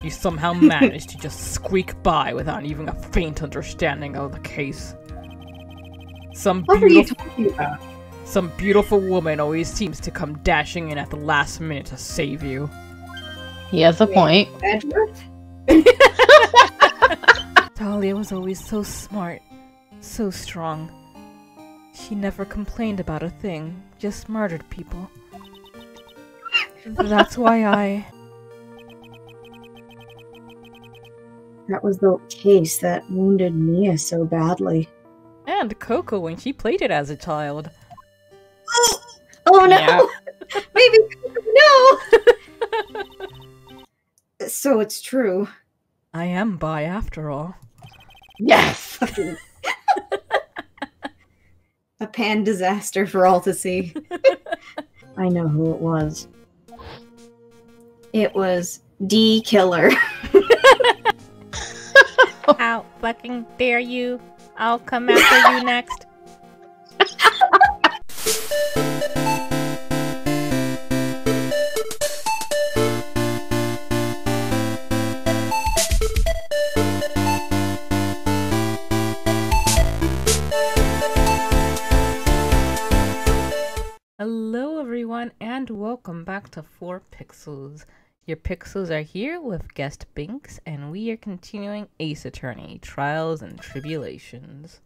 You somehow managed to just squeak by without even a faint understanding of the case. What are you talking about? Some beautiful woman always seems to come dashing in at the last minute to save you. He has a point. Edward? Dahlia was always so smart, so strong. She never complained about a thing, just murdered people. That's why That was the case that wounded Mia so badly. And Coco when she played it as a child. Oh no! Yeah. Maybe no! So it's true. I am bi after all. Yes! A pan disaster for all to see. I know who it was. It was D Killer. How fucking dare you? I'll come after you next. Hello everyone and welcome back to 4 Pixels. Your Pixels are here with guest Binks and we are continuing Ace Attorney, Trials and Tribulations.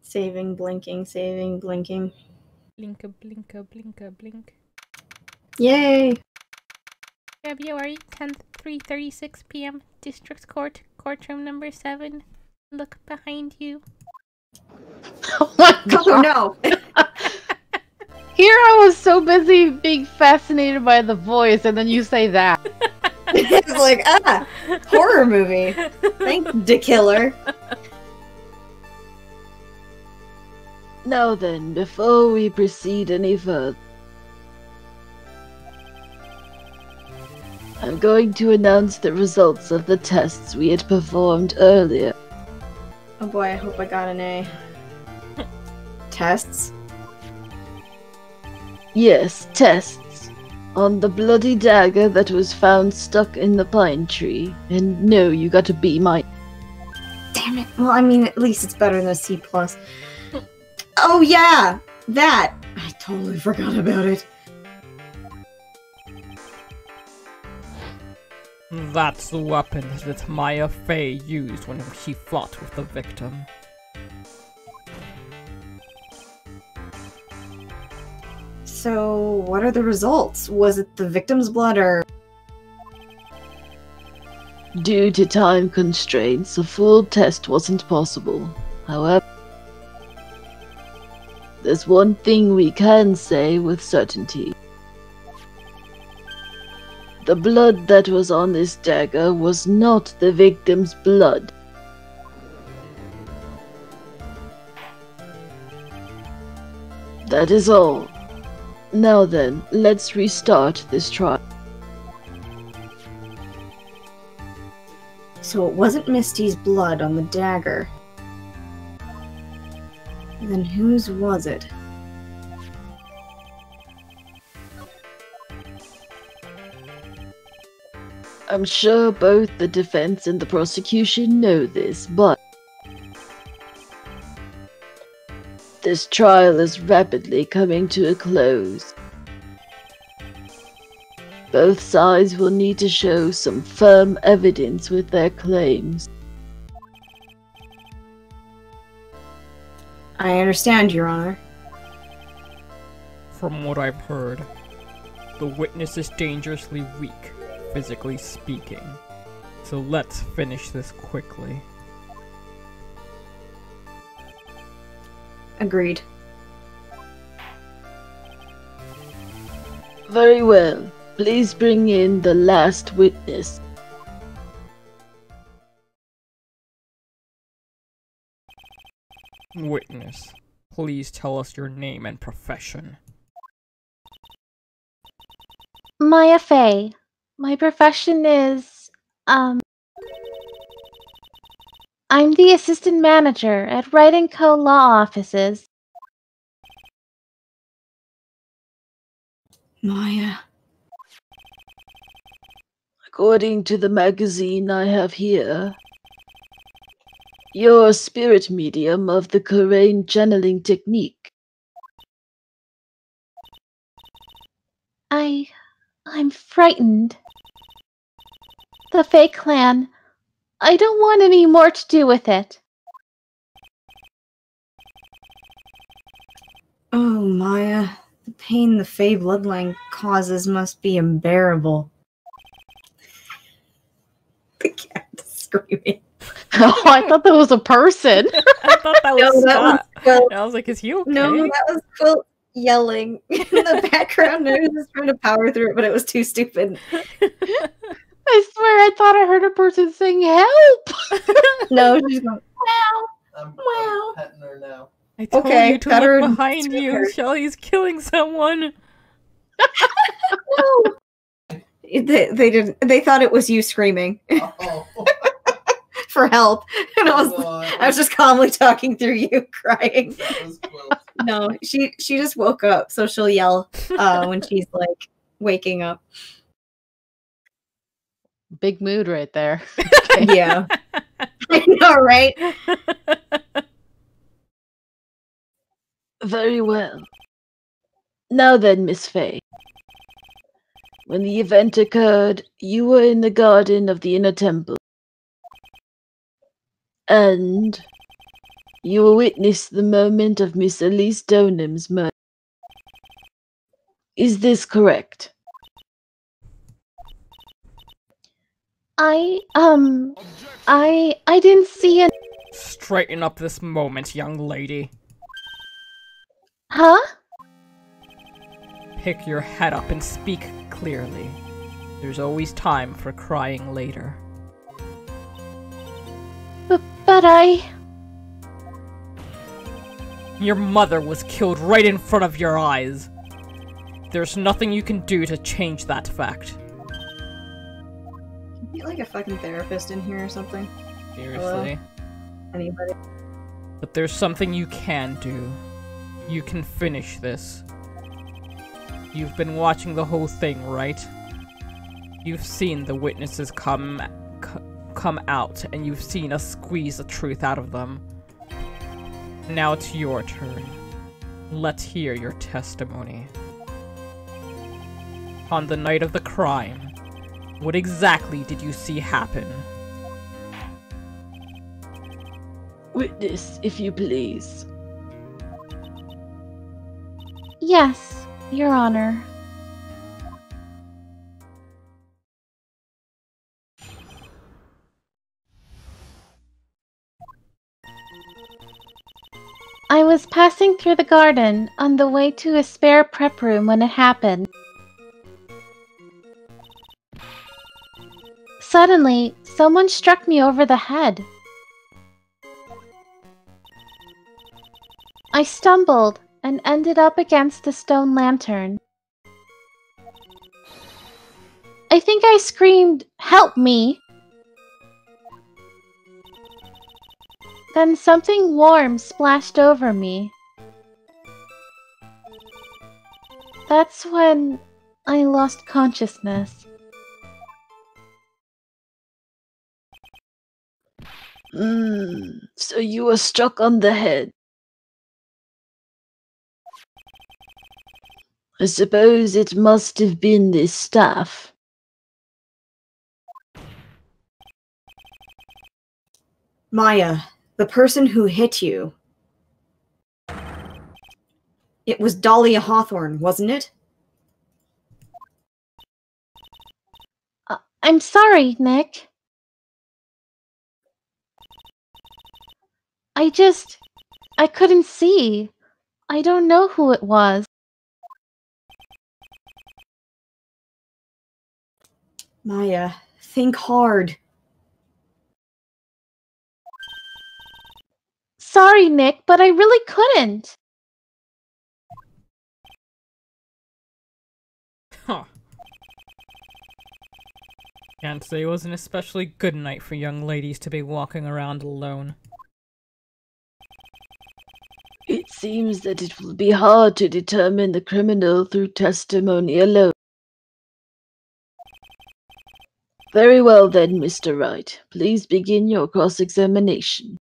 Saving, blinking, saving, blinking. Blinka, blinka, blinka, blink. Yay! February 10th, 3:36 p.m. District Court, courtroom number 7. Look behind you. Oh my god. Oh no! Here I was so busy being fascinated by the voice, and then you say that. It's like, horror movie. Thanks, D Killer. Now then, before we proceed any further, I'm going to announce the results of the tests we had performed earlier. Oh boy, I hope I got an A. Tests? Yes, tests. On the bloody dagger that was found stuck in the pine tree. And no, you got a B-. Damn it. Well, I mean, at least it's better than a C+. Oh yeah! That! I totally forgot about it. That's the weapon that Maya Fey used when she fought with the victim. So, what are the results? Was it the victim's blood or... Due to time constraints, a full test wasn't possible. However, there's one thing we can say with certainty. The blood that was on this dagger was not the victim's blood. That is all. Now then, let's restart this trial. So it wasn't Misty's blood on the dagger. Then whose was it? I'm sure both the defense and the prosecution know this, but this trial is rapidly coming to a close. Both sides will need to show some firm evidence with their claims. I understand, Your Honor. From what I've heard, the witness is dangerously weak, physically speaking. So let's finish this quickly. Agreed. Very well. Please bring in the last witness. Witness, please tell us your name and profession. Maya Fey. My profession is, I'm the assistant manager at Wright & Co. Law Offices. Maya. According to the magazine I have here, you're a spirit medium of the Kurain channeling technique. I'm frightened. The Fae Clan. I don't want any more to do with it. Oh, Maya. The pain the Fae bloodline causes must be unbearable. The cat is screaming. Oh, I thought that was a person. I thought that was No, that Scott. was Quilt. And I was like, is he okay? No, that was Quilt yelling in the background. I was just trying to power through it, but it was too stupid. I swear I thought I heard a person saying help. No, she's going, I'm Wow. petting her now. I told Okay, you to got look her behind to you. her. Shelly's killing someone. no. They didn't. They thought it was you screaming Oh, for help, and I was no, I was just calmly talking through you, crying. that was Quilt. No, she just woke up, so she'll yell when she's like waking up. Big mood right there. Yeah, I know, right? Very well. Now then, Miss Faye. When the event occurred, you were in the garden of the Inner Temple. And you witnessed the moment of Miss Elise Donham's murder. Is this correct? I didn't see it. Straighten up this moment, young lady. Huh? Pick your head up and speak clearly. There's always time for crying later. But I... Your mother was killed right in front of your eyes. There's nothing you can do to change that fact. Be like a fucking therapist in here or something. Seriously. Anybody? But there's something you can do. You can finish this. You've been watching the whole thing, right? You've seen the witnesses come out, and you've seen us squeeze the truth out of them. Now it's your turn. Let's hear your testimony. On the night of the crime, what exactly did you see happen? Witness, if you please. Yes, Your Honor. I was passing through the garden on the way to a spare prep room when it happened. Suddenly, someone struck me over the head. I stumbled and ended up against the stone lantern. I think I screamed, "Help me!" Then something warm splashed over me. That's when I lost consciousness. So you were struck on the head. I suppose it must have been this staff. Maya, the person who hit you. It was Dahlia Hawthorne, wasn't it? I'm sorry, Nick. I couldn't see. I don't know who it was. Maya, think hard. Sorry, Nick, but I really couldn't. Huh. Can't say it was an especially good night for young ladies to be walking around alone. It's seems that it will be hard to determine the criminal through testimony alone. Very well then, Mr. Wright. Please begin your cross-examination.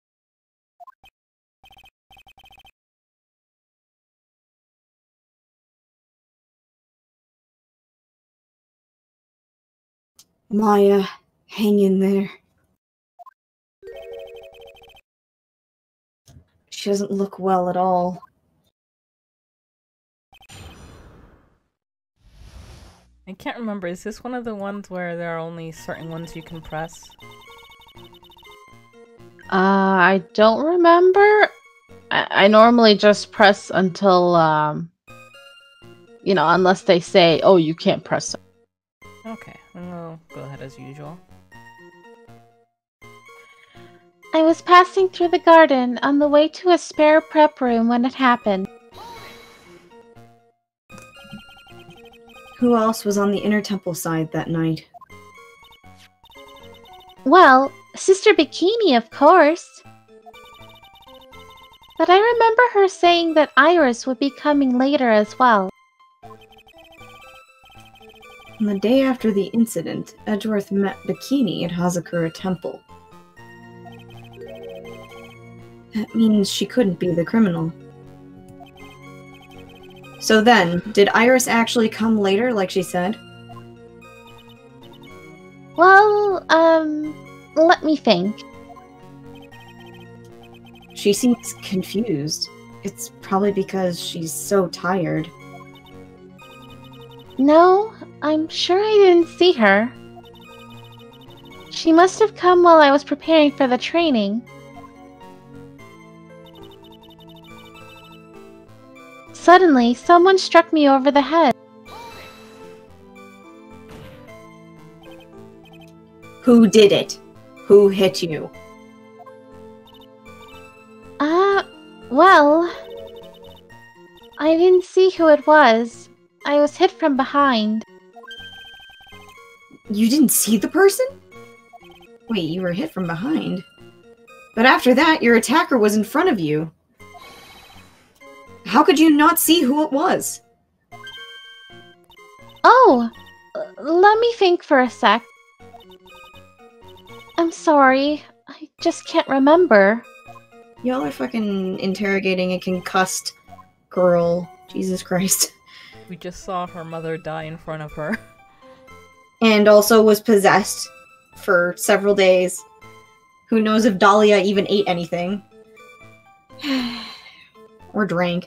Maya, hang in there. She doesn't look well at all. I can't remember. Is this one of the ones where there are only certain ones you can press? I don't remember. I normally just press until, unless they say, oh, you can't press it. Okay, then we'll go ahead as usual. I was passing through the garden on the way to a spare prep room when it happened. Who else was on the inner temple side that night? Well, Sister Bikini, of course. But I remember her saying that Iris would be coming later as well. On the day after the incident, Edgeworth met Bikini at Hazakura Temple. That means she couldn't be the criminal. So then, did Iris actually come later, like she said? Well, let me think. She seems confused. It's probably because she's so tired. No, I'm sure I didn't see her. She must have come while I was preparing for the training. Suddenly, someone struck me over the head. Who did it? Who hit you? Well, I didn't see who it was. I was hit from behind. You didn't see the person? Wait, you were hit from behind? But after that, your attacker was in front of you. How could you not see who it was? Oh, let me think for a sec. I'm sorry, I just can't remember. Y'all are fucking interrogating a concussed girl. Jesus Christ. We just saw her mother die in front of her. And also was possessed for several days. Who knows if Dahlia even ate anything. Or drank.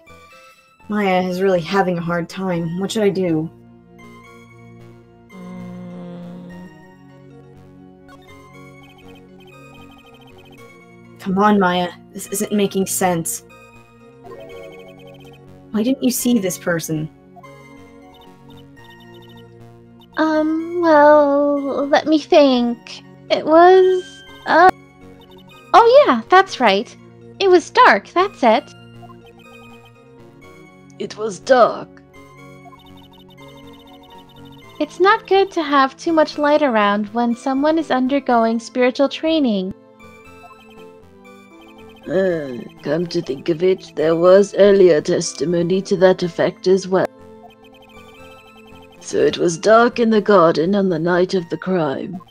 Maya is really having a hard time. What should I do? Come on, Maya. This isn't making sense. Why didn't you see this person? Well, let me think. It was, oh yeah, that's right. It was dark, that's it. It was dark. It's not good to have too much light around when someone is undergoing spiritual training. Come to think of it, there was earlier testimony to that effect as well. So it was dark in the garden on the night of the crime.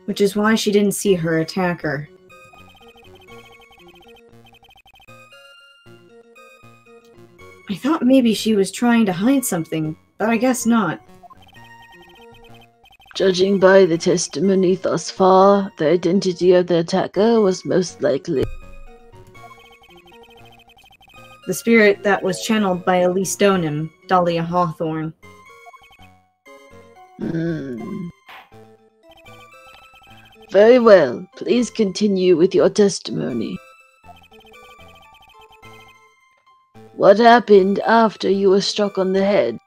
Which is why she didn't see her attacker. I thought maybe she was trying to hide something, but I guess not. Judging by the testimony thus far, the identity of the attacker was most likely The spirit that was channeled by Elise Stoneham, Dahlia Hawthorne. Very well. Please continue with your testimony. What happened after you were struck on the head?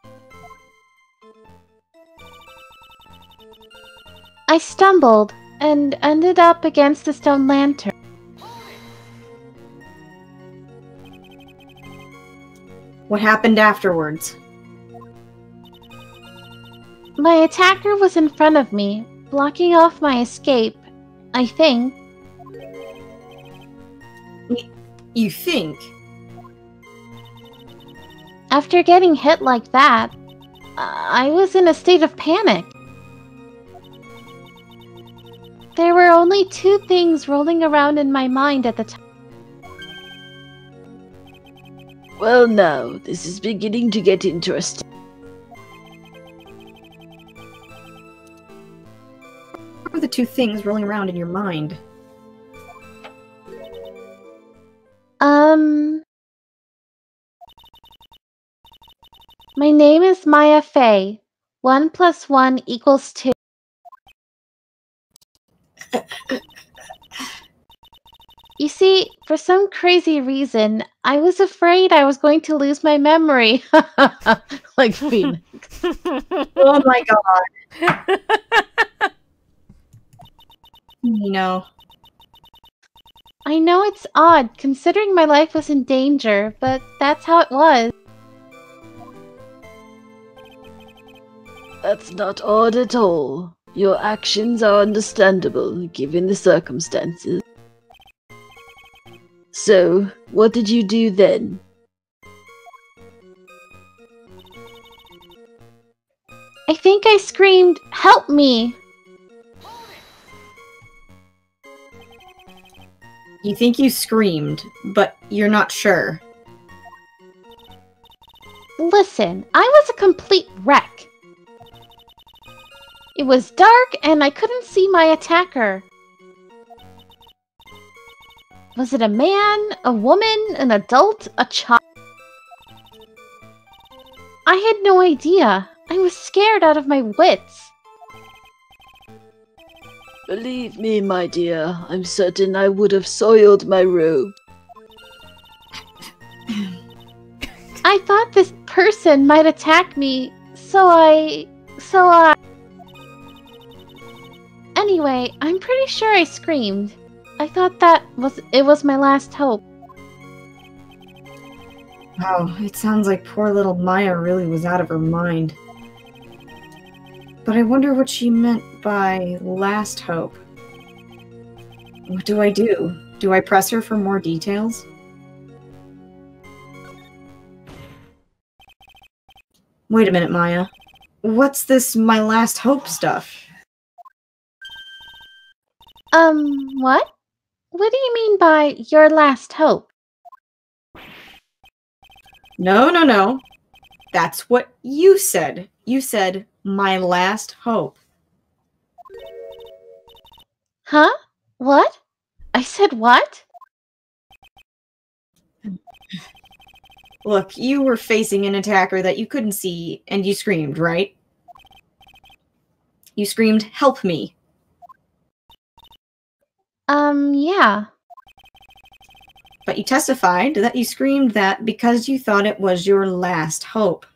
I stumbled and ended up against the stone lantern. What happened afterwards? My attacker was in front of me, blocking off my escape, I think. You think? After getting hit like that, I was in a state of panic. There were only two things rolling around in my mind at the time. Well, now, this is beginning to get interesting. What are the two things rolling around in your mind? My name is Maya Fey. 1 + 1 = 2. You see, for some crazy reason, I was afraid I was going to lose my memory. Like Phoenix. Oh my god. No. I know it's odd, considering my life was in danger, but that's how it was. That's not odd at all. Your actions are understandable, given the circumstances. So, what did you do then? I think I screamed, "Help me!" You think you screamed, but you're not sure. Listen, I was a complete wreck. It was dark and I couldn't see my attacker. Was it a man, a woman, an adult, a child? I had no idea. I was scared out of my wits. Believe me, my dear, I'm certain I would have soiled my robe. I thought this person might attack me, so I... Anyway, I'm pretty sure I screamed. I thought it was my last hope. Wow, it sounds like poor little Maya really was out of her mind. But I wonder what she meant by last hope. What do I do? Do I press her for more details? Wait a minute, Maya. What's this my last hope stuff? What? What do you mean by your last hope? No. That's what you said. You said, my last hope. Huh? What? I said what? Look, you were facing an attacker that you couldn't see, and you screamed, right? You screamed, "Help me." Yeah. But you testified that you screamed that because you thought it was your last hope.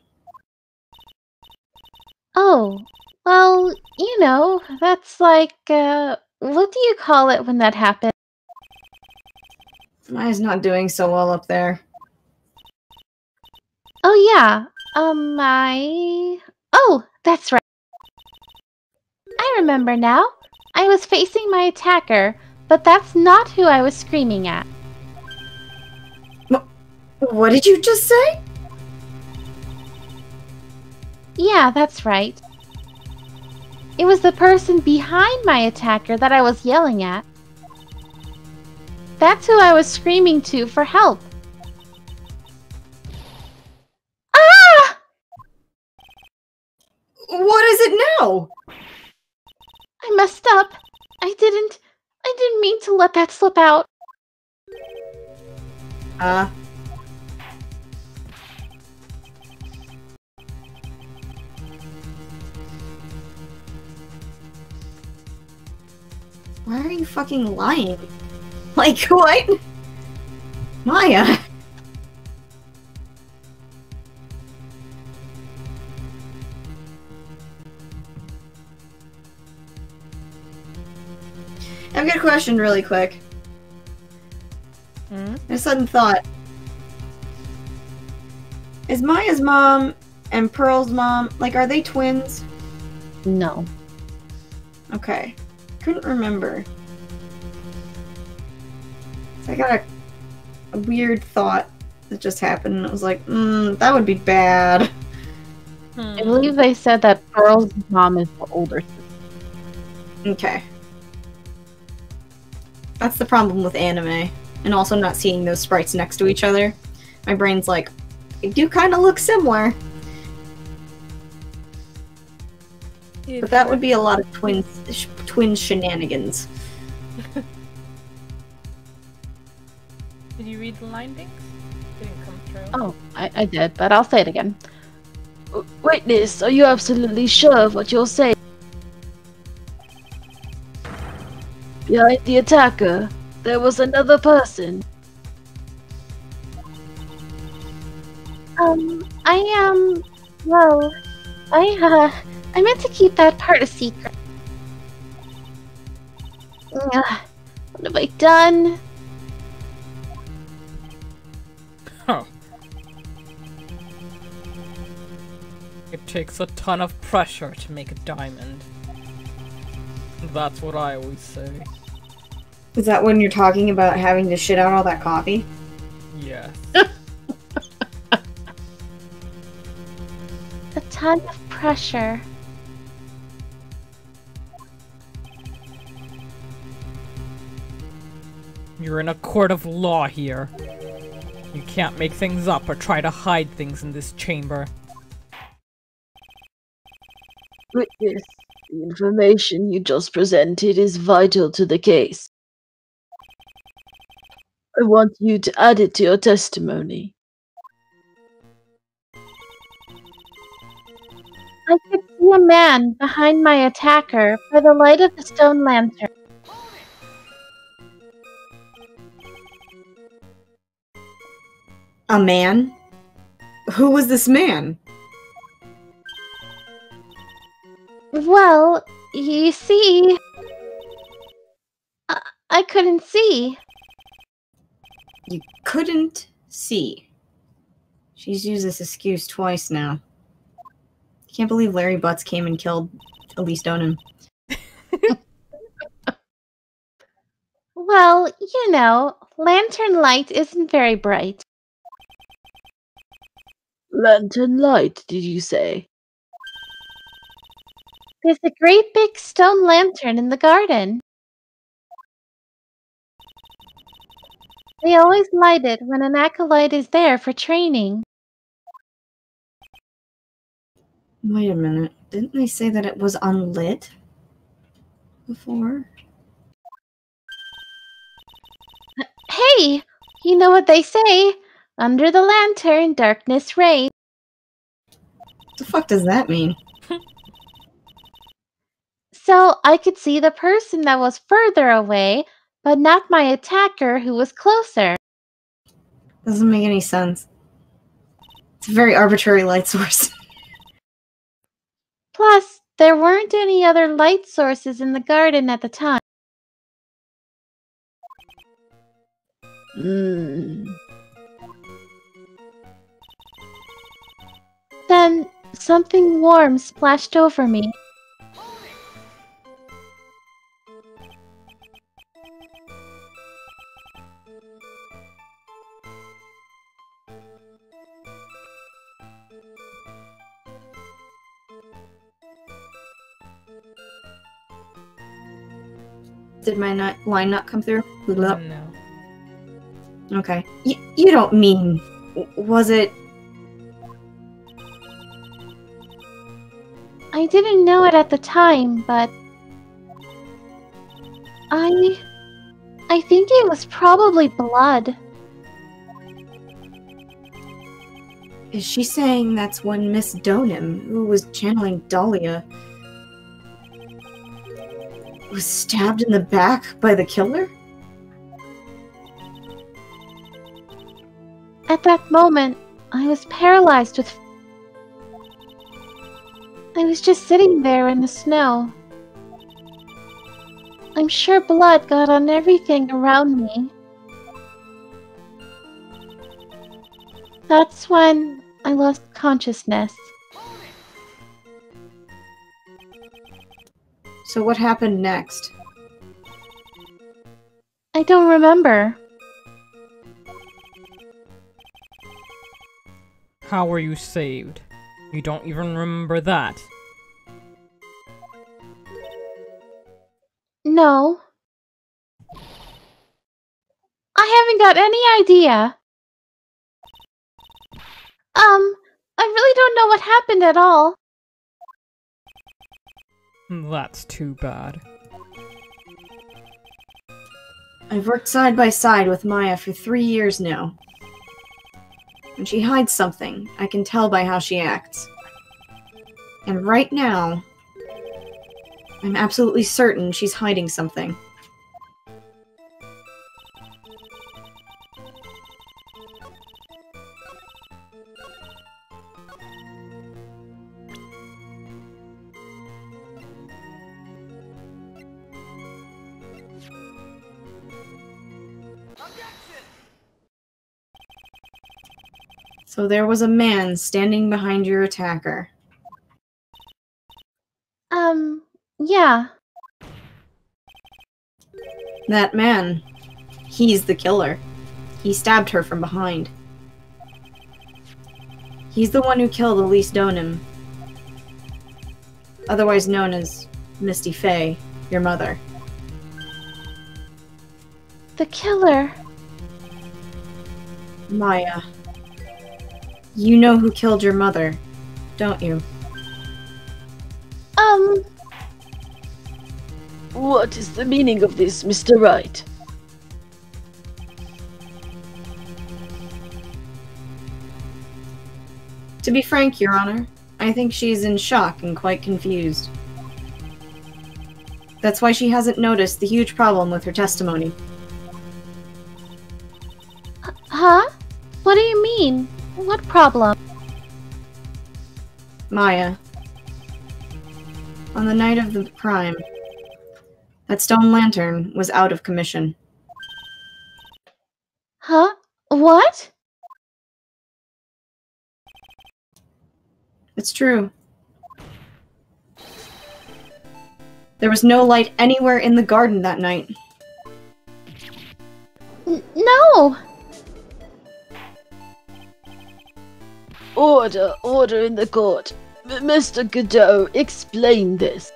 Oh, well, you know, that's like, what do you call it when that happens? Maya's not doing so well up there. Oh, yeah. Oh, that's right. I remember now. I was facing my attacker, but that's not who I was screaming at. What did you just say? Yeah, that's right. It was the person behind my attacker that I was yelling at. That's who I was screaming to for help. Ah! What is it now? I messed up. I didn't mean to let that slip out. Why are you fucking lying? Like, what? Maya! I've got a question really quick. A sudden thought. Is Maya's mom and Pearl's mom, like, are they twins? No. Okay. Couldn't remember. So I got a weird thought that just happened. I was like, that would be bad. I believe they said that Pearl's mom is the older sister. Okay. That's the problem with anime. And also not seeing those sprites next to each other. My brain's like, they do kind of look similar. But that would be a lot of twin shenanigans. Did you read the line, Dinks? Didn't come through. Oh, I did, but I'll say it again. Witness, are you absolutely sure of what you're saying? Behind the attacker, there was another person. Well, I meant to keep that part a secret. What have I done? Huh. It takes a ton of pressure to make a diamond. That's what I always say. Is that when you're talking about having to shit out all that coffee? Yes. A ton of pressure. You're in a court of law here. You can't make things up or try to hide things in this chamber. Witness, the information you just presented is vital to the case. I want you to add it to your testimony. I could see a man behind my attacker by the light of the stone lantern. A man? Who was this man? Well, you see... I couldn't see. You couldn't see. She's used this excuse twice now. Can't believe Larry Butts came and killed Elise Donim. Well, you know, lantern light isn't very bright. Lantern light, did you say? There's a great big stone lantern in the garden. They always light it when an acolyte is there for training. Wait a minute. Didn't they say that it was unlit before? Hey, you know what they say? Under the lantern, darkness reigns. What the fuck does that mean? So I could see the person that was further away, but not my attacker who was closer. Doesn't make any sense. It's a very arbitrary light source. Plus, there weren't any other light sources in the garden at the time. Then, something warm splashed over me. Did my line not come through? No. Okay. You don't mean... Was it... I didn't know it at the time, but... I think it was probably blood. Is she saying that's when Miss Donim, who was channeling Dahlia, was stabbed in the back by the killer? At that moment, I was paralyzed with... I was just sitting there in the snow. I'm sure blood got on everything around me. That's when I lost consciousness. So what happened next? I don't remember. How were you saved? You don't even remember that. No. I haven't got any idea. I really don't know what happened at all. That's too bad. I've worked side by side with Maya for 3 years now. When she hides something, I can tell by how she acts. And right now, I'm absolutely certain she's hiding something. So there was a man standing behind your attacker. Yeah. That man, he's the killer. He stabbed her from behind. He's the one who killed Elise Donim, otherwise known as Misty Faye, your mother. The killer. Maya. You know who killed your mother, don't you? What is the meaning of this, Mr. Wright? To be frank, Your Honor, I think she's in shock and quite confused. That's why she hasn't noticed the huge problem with her testimony. Huh? What do you mean? What problem? Maya. On the night of the crime, that stone lantern was out of commission. Huh? What? It's true. There was no light anywhere in the garden that night. No! Order in the court. Mr. Godot, explain this.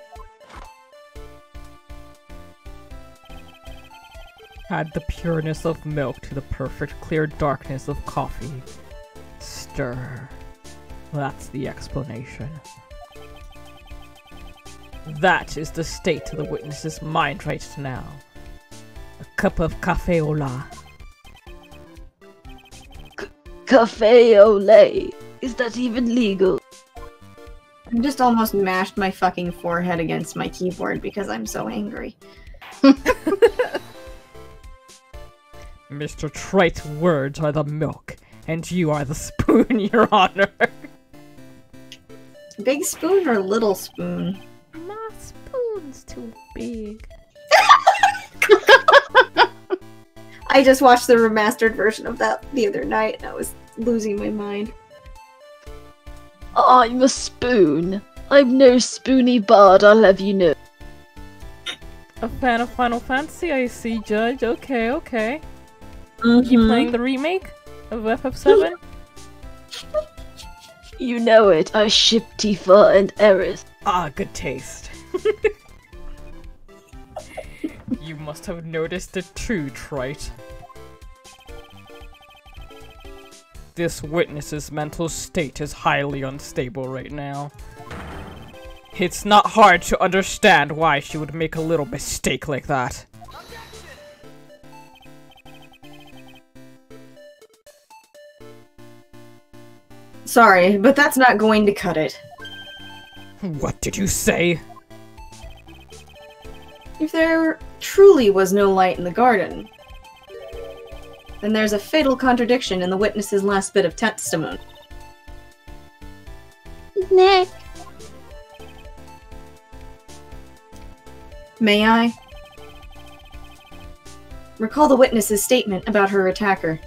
Add the pureness of milk to the perfect clear darkness of coffee. Stir. That's the explanation. That is the state of the witness's mind right now. A cup of café au lait. Café au lait. Is that even legal? I just almost mashed my fucking forehead against my keyboard because I'm so angry. Mr. Trite's words are the milk, and you are the spoon, Your Honor. Big spoon or little spoon? My spoon's too big. I just watched the remastered version of that the other night and I was losing my mind. I'm a spoon. I'm no spoony bard, I'll have you know. A fan of Final Fantasy, I see, Judge. Okay. Mm-hmm. Keep playing the remake of FF7? You know it, I ship Tifa and Eris. Ah, good taste. You must have noticed it too, Trite. This witness's mental state is highly unstable right now. It's not hard to understand why she would make a little mistake like that. Sorry, but that's not going to cut it. What did you say? If there truly was no light in the garden, then there's a fatal contradiction in the witness's last bit of testimony. Nick. May I? Recall the witness's statement about her attacker.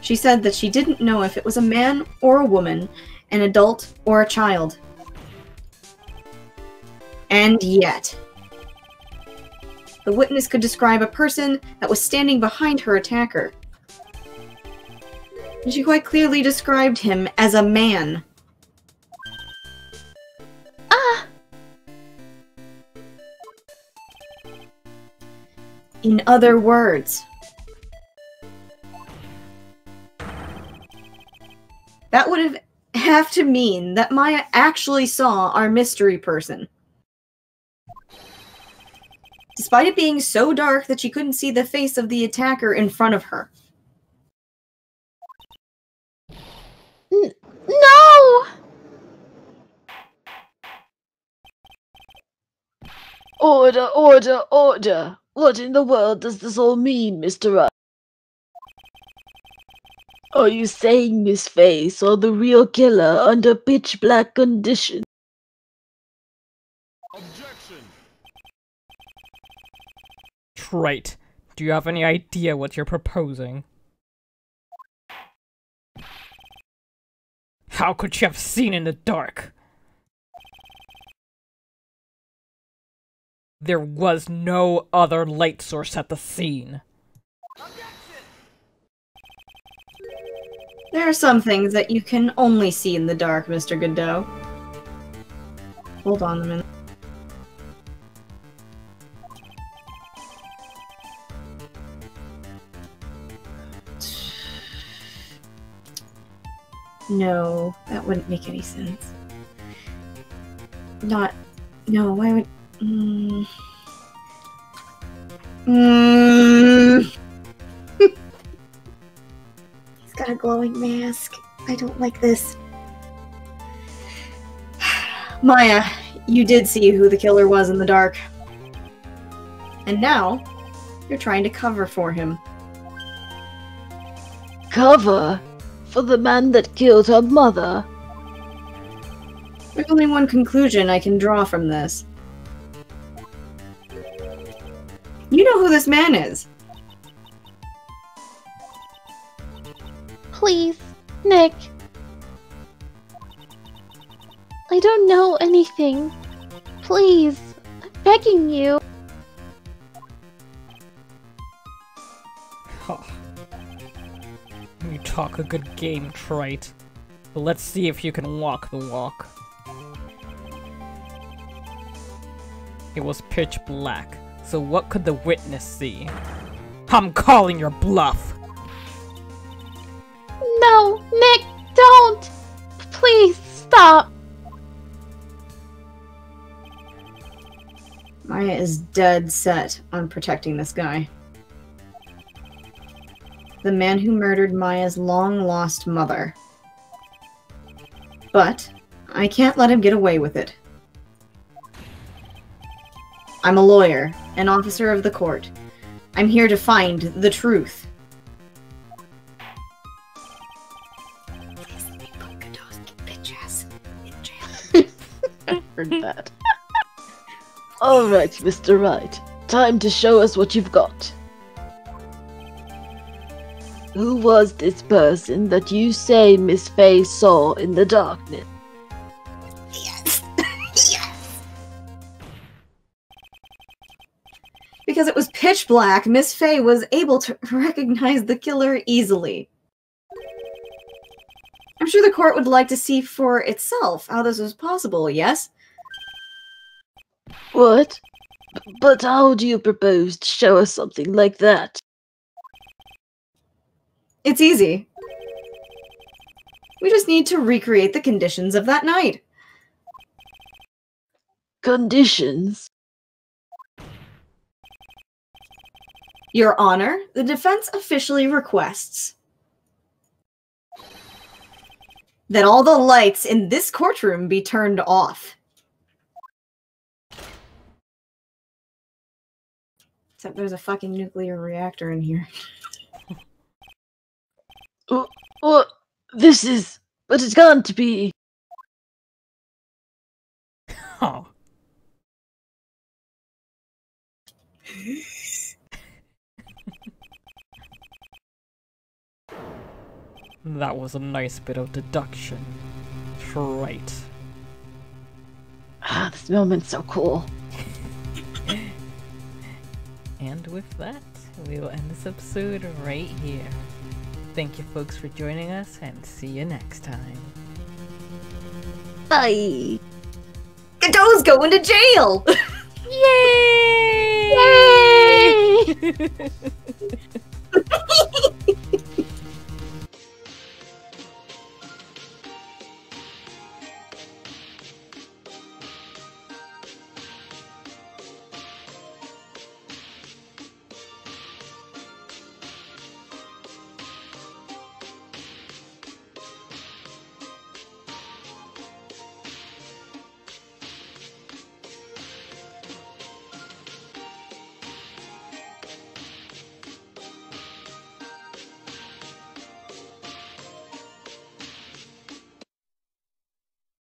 She said that she didn't know if it was a man or a woman, an adult or a child. And yet, the witness could describe a person that was standing behind her attacker. And she quite clearly described him as a man. In other words, that would have to mean that Maya actually saw our mystery person. Despite it being so dark that she couldn't see the face of the attacker in front of her. No! Order, order, order! What in the world does this all mean, Mr. Wright? Are you saying Miss Faye saw the real killer under pitch black conditions? Objection! Trite. Do you have any idea what you're proposing? How could she have seen in the dark? There was no other light source at the scene. There are some things that you can only see in the dark, Mr. Godot. Hold on a minute. No, that wouldn't make any sense. No, why would... He's got a glowing mask. I don't like this. Maya, you did see who the killer was in the dark. And now, you're trying to cover for him. Cover? For the man that killed her mother? There's only one conclusion I can draw from this. You know who this man is. Please, Nick. I don't know anything. Please, I'm begging you. Huh. You talk a good game, Trite. But let's see if you can walk the walk. It was pitch black, so what could the witness see? I'm calling your bluff! No, Nick, don't! Please, stop! Maya is dead set on protecting this guy. The man who murdered Maya's long-lost mother. But I can't let him get away with it. I'm a lawyer, an officer of the court. I'm here to find the truth. I heard that. Alright, Mr. Wright. Time to show us what you've got. Who was this person that you say Miss Faye saw in the darkness? Yes! Yes! Because it was pitch black, Miss Faye was able to recognize the killer easily. I'm sure the court would like to see for itself how this was possible, yes? What? But how do you propose to show us something like that? It's easy. We just need to recreate the conditions of that night. Conditions? Your Honor, the defense officially requests that all the lights in this courtroom be turned off. Except there's a fucking nuclear reactor in here. What? This is... But it can't be... Oh. That was a nice bit of deduction. Trite. Ah, this moment's so cool. And with that, we will end this episode right here. Thank you, folks, for joining us, and see you next time. Bye. Godot's going to jail! Yay! Yay!